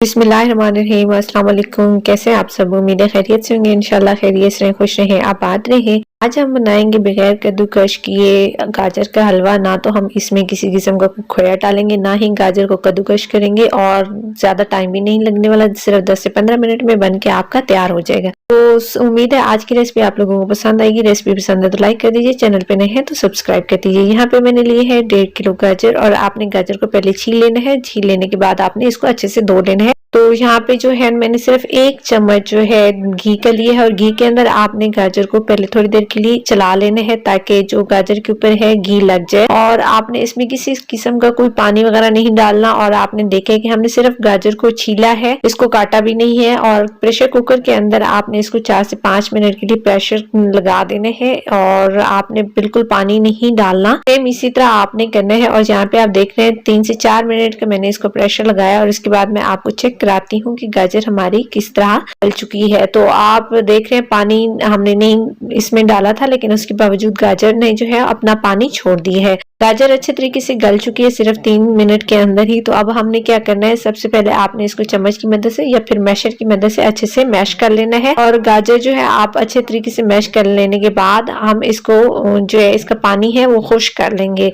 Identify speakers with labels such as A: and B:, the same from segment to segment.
A: बिस्मिल्लाहिर्रहमानिर्रहीम। अस्सलाम वालेकुम। कैसे हैं आप सब? उम्मीद है खैरियत से होंगे। इंशाल्लाह खैरियत से खुश रहें, आबाद रहें। आज हम बनाएंगे बगैर कद्दूकश किए गाजर का हलवा। ना तो हम इसमें किसी किस्म का खोया डालेंगे, ना ही गाजर को कद्दूकश करेंगे, और ज्यादा टाइम भी नहीं लगने वाला। सिर्फ 10 से 15 मिनट में बन के आपका तैयार हो जाएगा। तो उम्मीद है आज की रेसिपी आप लोगों को पसंद आएगी। रेसिपी पसंद है तो लाइक कर दीजिए, चैनल पे नए हैं तो सब्सक्राइब कर दीजिए। यहाँ पे मैंने लिए है 1.5 किलो गाजर, और आपने गाजर को पहले छील लेना है। छील लेने के बाद आपने इसको अच्छे से धो लेना है। तो यहाँ पे जो है मैंने सिर्फ 1 चम्मच जो है घी का लिया है, और घी के अंदर आपने गाजर को पहले थोड़ी देर के लिए चला लेना है ताकि जो गाजर के ऊपर है घी लग जाए। और आपने इसमें किसी किस्म का कोई पानी वगैरह नहीं डालना। और आपने देखा है कि हमने सिर्फ गाजर को छीला है, इसको काटा भी नहीं है। और प्रेशर कुकर के अंदर आपने इसको 4 से 5 मिनट के लिए प्रेशर लगा देने हैं, और आपने बिल्कुल पानी नहीं डालना। सेम इसी तरह आपने करना है। और यहाँ पे आप देख रहे हैं 3 से 4 मिनट का मैंने इसको प्रेशर लगाया, और इसके बाद मैं आपको चेक कराती हूँ कि गाजर हमारी किस तरह गल चुकी है। तो आप देख रहे हैं पानी हमने नहीं इसमें डाला था, लेकिन उसके बावजूद गाजर ने जो है अपना पानी छोड़ दिया है। गाजर अच्छे तरीके से गल चुकी है सिर्फ 3 मिनट के अंदर ही। तो अब हमने क्या करना है, सबसे पहले आपने इसको चम्मच की मदद से या फिर मैशर की मदद से अच्छे से मैश कर लेना है। और गाजर जो है आप अच्छे तरीके से मैश कर लेने के बाद हम इसको जो है इसका पानी है वो खुश्क कर लेंगे।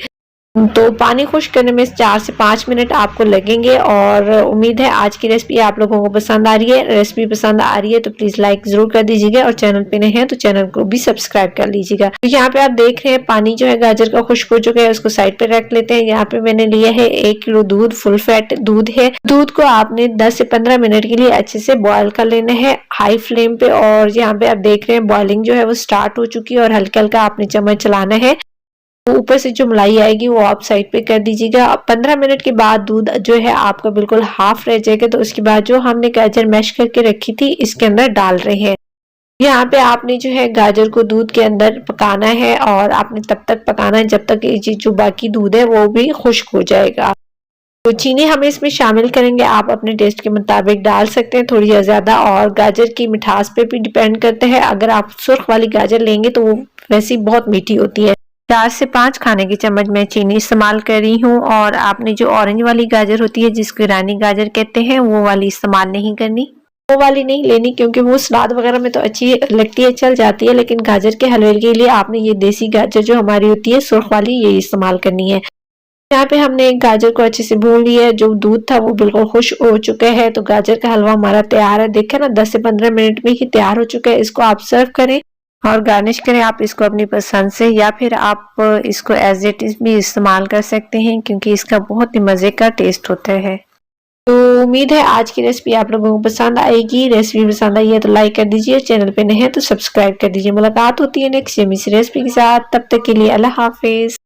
A: तो पानी खुश्क करने में 4 से 5 मिनट आपको लगेंगे। और उम्मीद है आज की रेसिपी आप लोगों को पसंद आ रही है। रेसिपी पसंद आ रही है तो प्लीज लाइक जरूर कर दीजिएगा, और चैनल पे नए हैं तो चैनल को भी सब्सक्राइब कर लीजिएगा। तो यहाँ पे आप देख रहे हैं पानी जो है गाजर का खुश्क हो चुका है, उसको साइड पे रख लेते हैं। यहाँ पे मैंने लिया है 1 किलो दूध, फुल फैट दूध है। दूध को आपने 10 से 15 मिनट के लिए अच्छे से बॉयल कर लेना है हाई फ्लेम पे। और यहाँ पे आप देख रहे हैं बॉइलिंग जो है वो स्टार्ट हो चुकी है, और हल्का हल्का आपने चम्मच चलाना है। ऊपर से जो मलाई आएगी वो आप साइड पे कर दीजिएगा। 15 मिनट के बाद दूध जो है आपका बिल्कुल हाफ रह जाएगा। तो उसके बाद जो हमने गाजर मैश करके रखी थी इसके अंदर डाल रहे हैं। यहाँ पे आपने जो है गाजर को दूध के अंदर पकाना है, और आपने तब तक पकाना है जब तक ये जो बाकी दूध है वो भी खुश्क हो जाएगा। तो चीनी हम इसमें शामिल करेंगे, आप अपने टेस्ट के मुताबिक डाल सकते हैं, थोड़ी ज्यादा। और गाजर की मिठास पे भी डिपेंड करता है। अगर आप सुर्ख वाली गाजर लेंगे तो वो वैसी बहुत मीठी होती है। 4 से 5 खाने की चम्मच मैं चीनी इस्तेमाल कर रही हूँ। और आपने जो ऑरेंज वाली गाजर होती है जिसको ईरानी गाजर कहते हैं वो वाली इस्तेमाल नहीं करनी, वो वाली नहीं लेनी, क्योंकि वो सलाद वगैरह में तो अच्छी लगती है, चल जाती है। लेकिन गाजर के हलवे के लिए आपने ये देसी गाजर जो हमारी होती है सुर्ख वाली, ये इस्तेमाल करनी है। यहाँ पे हमने एक गाजर को अच्छे से भून लिया है। जो दूध था वो बिल्कुल खुश्क हो चुका है। तो गाजर का हलवा हमारा तैयार है। देखे ना 10 से 15 मिनट में ही तैयार हो चुका है। इसको आप सर्व करें और गार्निश करें आप इसको अपनी पसंद से, या फिर आप इसको एज इट इज भी इस्तेमाल कर सकते हैं, क्योंकि इसका बहुत ही मजे का टेस्ट होता है। तो उम्मीद है आज की रेसिपी आप लोगों को पसंद आएगी। रेसिपी पसंद आई है तो लाइक कर दीजिए, चैनल पे नए हैं तो सब्सक्राइब कर दीजिए। मुलाकात होती है नेक्स्ट यम्मी सी रेसिपी के साथ। तब तक के लिए अल्लाह हाफिज।